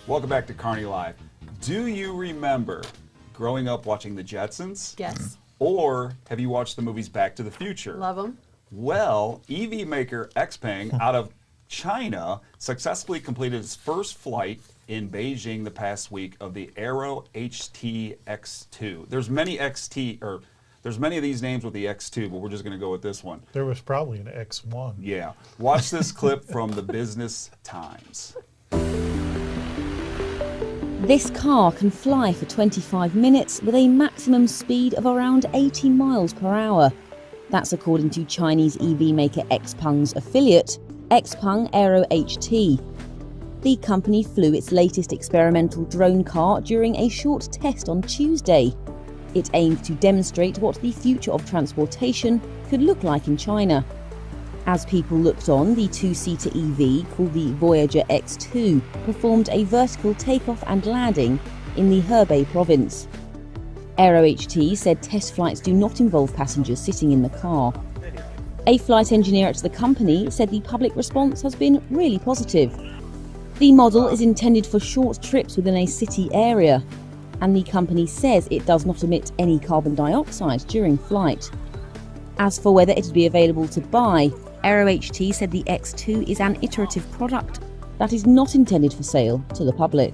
Welcome back to Kearney Live. Do you remember growing up watching the Jetsons? Yes. Or have you watched the movies Back to the Future? Love them. Well, EV maker XPeng out of China successfully completed its first flight in Beijing the past week of the Aero HT X2. There's many of these names with the X2, but we're just going to go with this one. There was probably an X1. Yeah. Watch this clip from the Business Times. This car can fly for 25 minutes with a maximum speed of around 80 miles per hour. That's according to Chinese EV maker XPeng's affiliate, XPeng Aero HT. The company flew its latest experimental drone car during a short test on Tuesday. It aimed to demonstrate what the future of transportation could look like in China. As people looked on, the 2-seater EV, called the Voyager X2, performed a vertical takeoff and landing in the Hebei province. Aero HT said test flights do not involve passengers sitting in the car. A flight engineer at the company said the public response has been really positive. The model is intended for short trips within a city area, and the company says it does not emit any carbon dioxide during flight. As for whether it would be available to buy, Aero HT said the X2 is an iterative product that is not intended for sale to the public.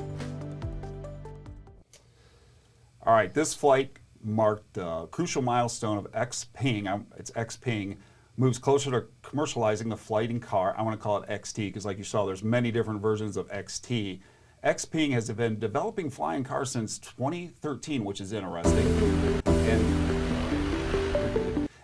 All right, this flight marked a crucial milestone of X-Ping. It's X-Ping. Moves closer to commercializing the flying car. I want to call it XT because, like you saw, there's many different versions of XT. X-Ping has been developing flying cars since 2013, which is interesting.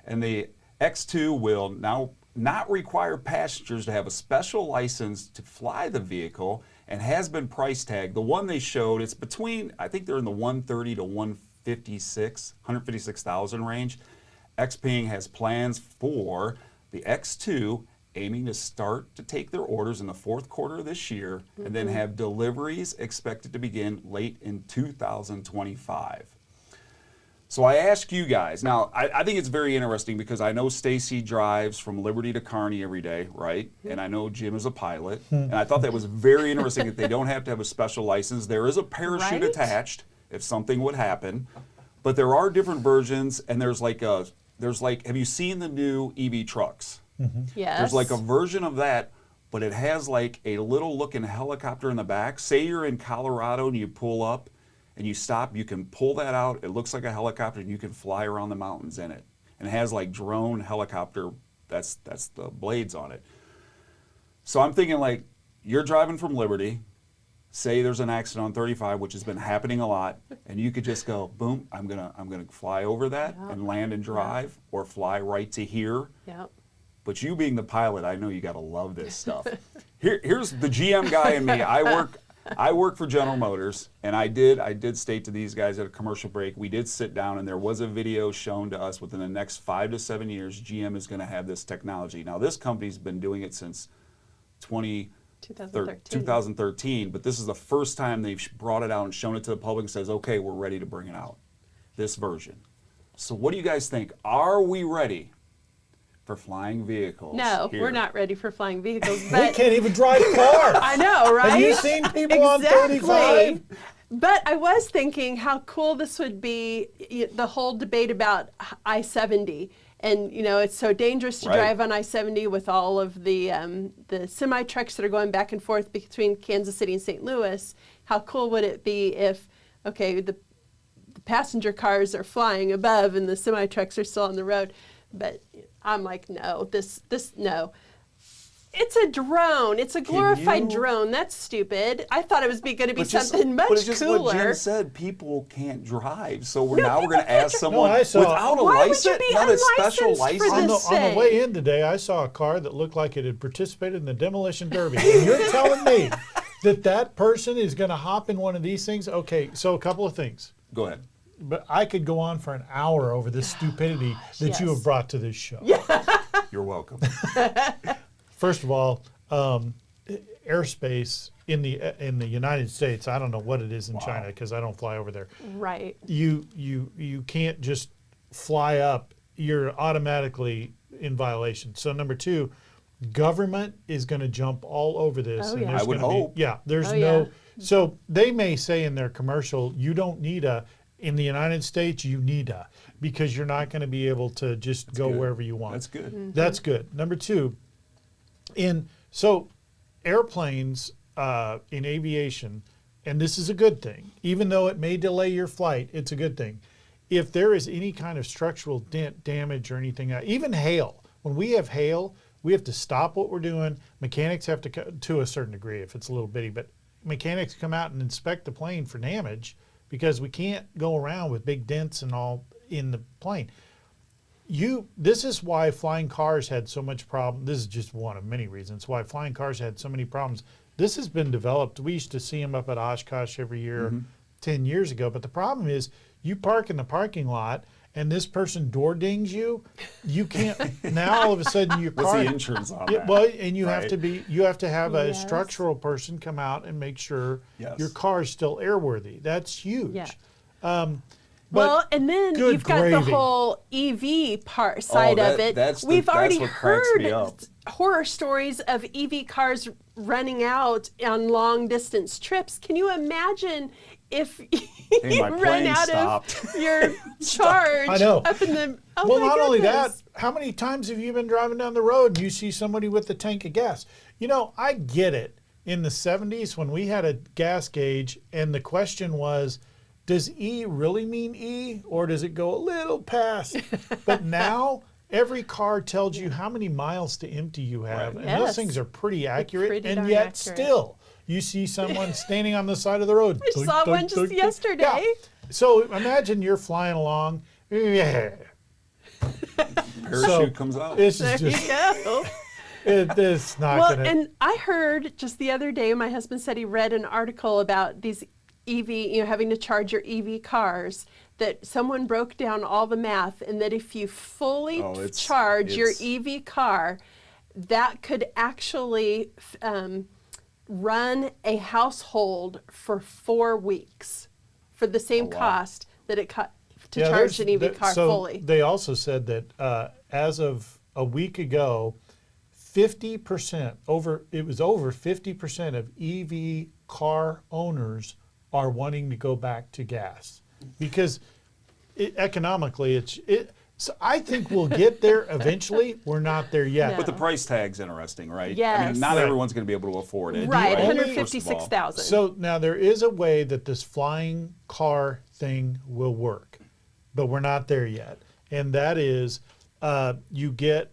And the X2 will now not require passengers to have a special license to fly the vehicle and has been price tagged. The one they showed, it's between, I think they're in the 130 to 156,000 range. X-Ping has plans for the X2, aiming to start to take their orders in the fourth quarter of this year, and then have deliveries expected to begin late in 2025. So I ask you guys, now I think it's very interesting because I know Stacy drives from Liberty to Kearney every day, right? And I know Jim is a pilot. And I thought that was very interesting that they don't have to have a special license. There is a parachute attached if something would happen. But there are different versions, and there's like, have you seen the new EV trucks? Yes. There's like a version of that, but it has like a little looking helicopter in the back. Say you're in Colorado and you pull up and you stop, you can pull that out. It looks like a helicopter and you can fly around the mountains in it. And it has like drone helicopter, that's the blades on it. So I'm thinking like, you're driving from Liberty, say there's an accident on 35, which has been happening a lot, and you could just go, boom, I'm gonna fly over that and land and drive, or fly right to here. But you being the pilot, I know you gotta love this stuff. Here's the GM guy in me. I work for General Motors, and I did state to these guys at a commercial break, we did sit down and there was a video shown to us within the next 5 to 7 years, GM is gonna have this technology. Now this company's been doing it since 2013, but this is the first time they've brought it out and shown it to the public and says, okay, we're ready to bring it out, this version. So what do you guys think? Are we ready for flying vehicles? No, here? we're not ready for flying vehicles. But we can't even drive cars. I know, right? Have you seen people on 35? But I was thinking how cool this would be, the whole debate about I-70. And, you know, it's so dangerous to drive on I-70 with all of the semi-trucks that are going back and forth between Kansas City and St. Louis. How cool would it be if, okay, the passenger cars are flying above and the semi-trucks are still on the road? But I'm like, no, no. It's a drone. It's a glorified drone. That's stupid. I thought it was going to be something much cooler. But it's just what Jim said. People can't drive, so we're going to ask someone without a license, not a special license. On the way in today, I saw a car that looked like it had participated in the demolition derby. And you're telling me that person is going to hop in one of these things? Okay, so a couple of things. Go ahead. But I could go on for an hour over this stupidity that you have brought to this show. You're welcome. First of all, airspace in the United States, I don't know what it is in China because I don't fly over there. Right. You can't just fly up. You're automatically in violation. So number two, government is going to jump all over this. Oh, and yeah. I would hope. There's so they may say in their commercial, you don't need a. In the United States, you need a, because you're not going to be able to just go wherever you want. That's good. Mm-hmm. That's good. Number two, so airplanes in aviation, and this is a good thing, even though it may delay your flight, it's a good thing. If there is any kind of structural damage or anything, even hail, when we have hail, we have to stop what we're doing. Mechanics have to a certain degree, if it's a little bitty, but mechanics come out and inspect the plane for damage, because we can't go around with big dents and all in the plane. This is why flying cars had so much problem. This is just one of many reasons why flying cars had so many problems. This has been developed. We used to see them up at Oshkosh every year 10 years ago. But the problem is you park in the parking lot and this person door dings you. You can't, now all of a sudden your car. What's the insurance on that? Well, and you have to have a structural person come out and make sure your car is still airworthy. That's huge. Yeah. Well, and then you've got the whole EV side of it. We've already heard horror stories of EV cars running out on long distance trips. Can you imagine if you run out of your charge up in the well, not only that, how many times have you been driving down the road and you see somebody with a tank of gas? You know, I get it. In the 70s when we had a gas gauge and the question was, does E really mean E, or does it go a little past? But now every car tells you how many miles to empty you have, and those things are pretty accurate. Pretty and darn yet accurate. Still, you see someone standing on the side of the road. I saw one just yesterday. Yeah. So imagine you're flying along. Yeah. Parachute comes out. This There is just, you go. it's not Well, going to. and I heard just the other day, my husband said he read an article about these EV, having to charge your EV cars, that someone broke down all the math, and that if you fully charge your EV car, that could actually run a household for 4 weeks for the same cost that it cost to charge an EV car fully. They also said that as of a week ago, 50%, over 50% of EV car owners are wanting to go back to gas because economically so I think we'll get there eventually. We're not there yet. No. But the price tag's interesting, right? Yes. I mean, not everyone's going to be able to afford it. Right, $156,000. So now there is a way that this flying car thing will work, but we're not there yet. And that is you get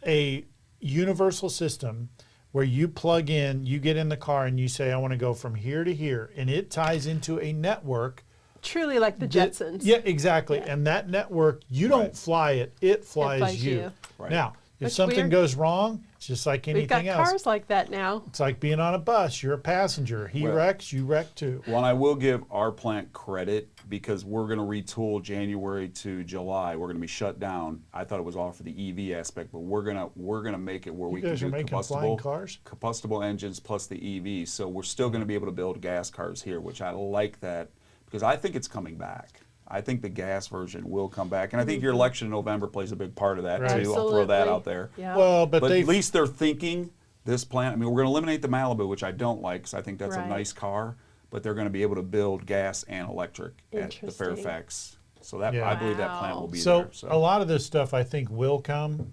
a universal system where you plug in, you get in the car and you say, I want to go from here to here. And it ties into a network. Truly like the Jetsons. Yeah, exactly. Yeah. And that network, you don't fly it, it flies you. Right. Now, if That's something weird. goes wrong, it's just like anything else. We've got cars like that now. It's like being on a bus. You're a passenger. He wrecks, you wreck too. Well, and I will give our plant credit because we're going to retool January to July. We're going to be shut down. I thought it was all for the EV aspect, but we're gonna make it where we can do combustible engines plus the EV. So we're still going to be able to build gas cars here, which I like that because I think it's coming back. I think the gas version will come back, and I think your election in November plays a big part of that too. Absolutely. I'll throw that out there. Yeah. Well, but at least they're thinking this plant. I mean, we're going to eliminate the Malibu, which I don't like, because I think that's a nice car. But they're going to be able to build gas and electric at the Fairfax. So that I believe that plant will be there. So a lot of this stuff I think will come.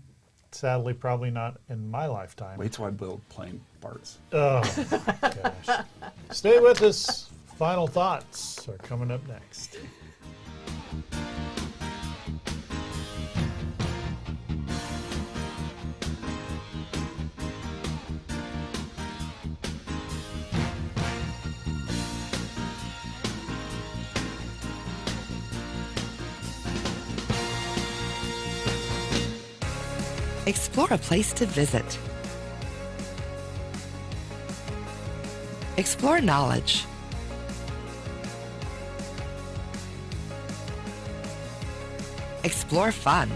Sadly, probably not in my lifetime. Wait till I build plane parts. Oh, gosh. Stay with us. Final thoughts are coming up next. Explore a place to visit. Explore knowledge. Explore fun.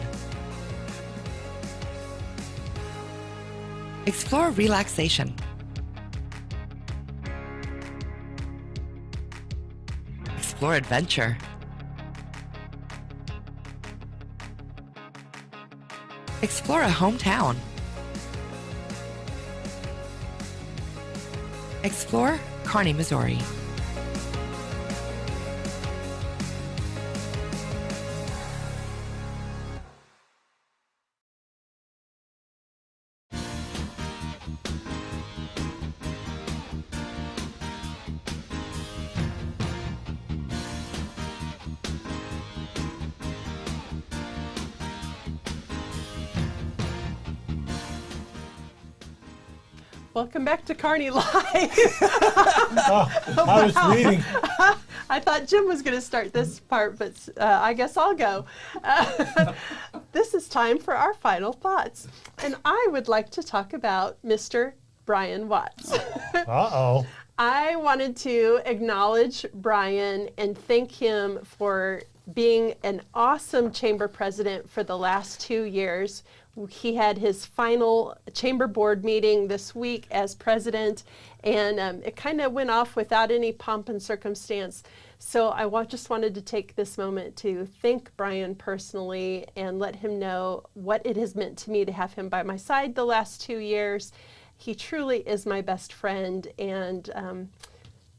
Explore relaxation. Explore adventure. Explore a hometown. Explore Kearney, Missouri. Welcome back to Kearney Live. I was reading. I thought Jim was going to start this part, but I guess I'll go. This is time for our final thoughts. And I would like to talk about Mr. Brian Watts. Uh-oh. I wanted to acknowledge Brian and thank him for being an awesome chamber president for the last 2 years. He had his final chamber board meeting this week as president, and it kind of went off without any pomp and circumstance. So I just wanted to take this moment to thank Brian personally and let him know what it has meant to me to have him by my side the last 2 years. He truly is my best friend, and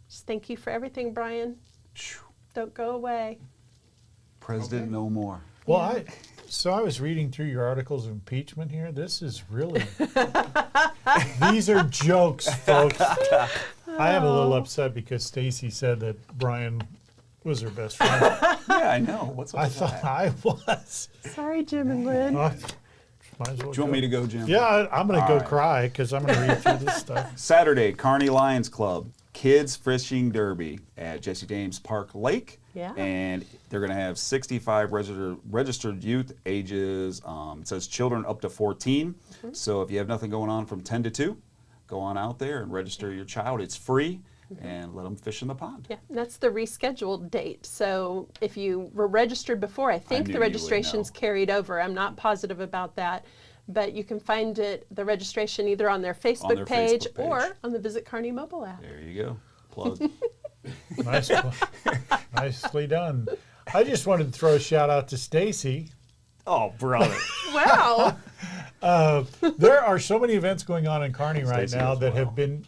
just thank you for everything, Brian. Don't go away. President no more. Well, So I was reading through your articles of impeachment here. This is really, these are jokes, folks. I am a little upset because Stacy said that Brian was her best friend. Yeah, I know. What's up I with thought that? I was. Sorry, Jim and Lynn. Might as well Do you want me to go, Jim? Yeah, I'm going to go All right. cry because I'm going to read through this stuff. Saturday, Kearney Lions Club Kids Fishing Derby at Jesse James Park Lake. Yeah. And they're going to have 65 registered youth ages, it says children up to 14. Mm-hmm. So if you have nothing going on from 10 to 2, go on out there and register your child. It's free. And let them fish in the pond. Yeah, and that's the rescheduled date. So if you were registered before, I think knew the you would registration's know. carried over. I'm not positive about that. But you can find the registration either on their Facebook, their page, Facebook page. or on the Visit Kearney mobile app. There you go. Plug. Nicely done. I just wanted to throw a shout out to Stacy. Oh, brother. Wow. There are so many events going on in Kearney right Stacy now as that well. have been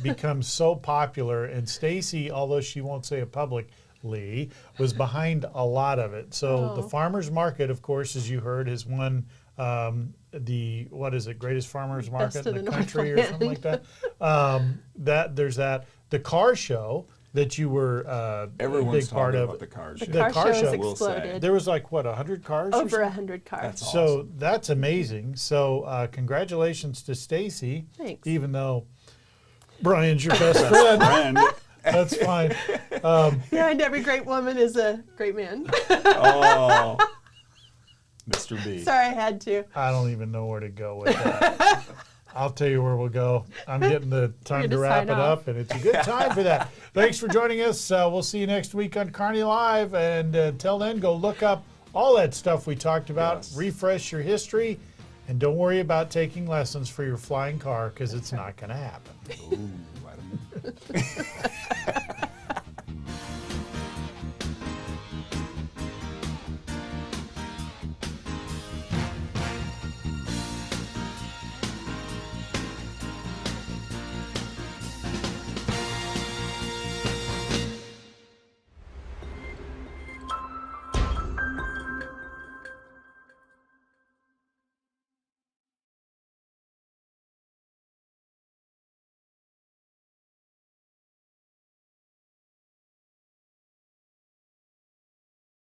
become so popular, and Stacy, although she won't say it publicly, was behind a lot of it. So the farmers market, of course, as you heard, has won the greatest farmers market in the country or something like that. There's that. The car show that you were a Everyone's big part talking of. about the car show. The car show has will say. exploded. There was like, what, 100 cars? or Over something? 100 cars. That's So awesome. that's amazing. So congratulations to Stacy. Thanks. Even though Brian's your best friend. Friend. That's fine. Behind every great woman is a great man. Oh, Mr. B. Sorry, I had to. I don't even know where to go with that. I'll tell you where we'll go. I'm getting the time to gonna wrap sign it off. up, and it's a good time for that. Thanks for joining us. We'll see you next week on Kearney Live. And until then, go look up all that stuff we talked about, Yes. refresh your history, and don't worry about taking lessons for your flying car because it's not going to happen. Ooh, I don't know.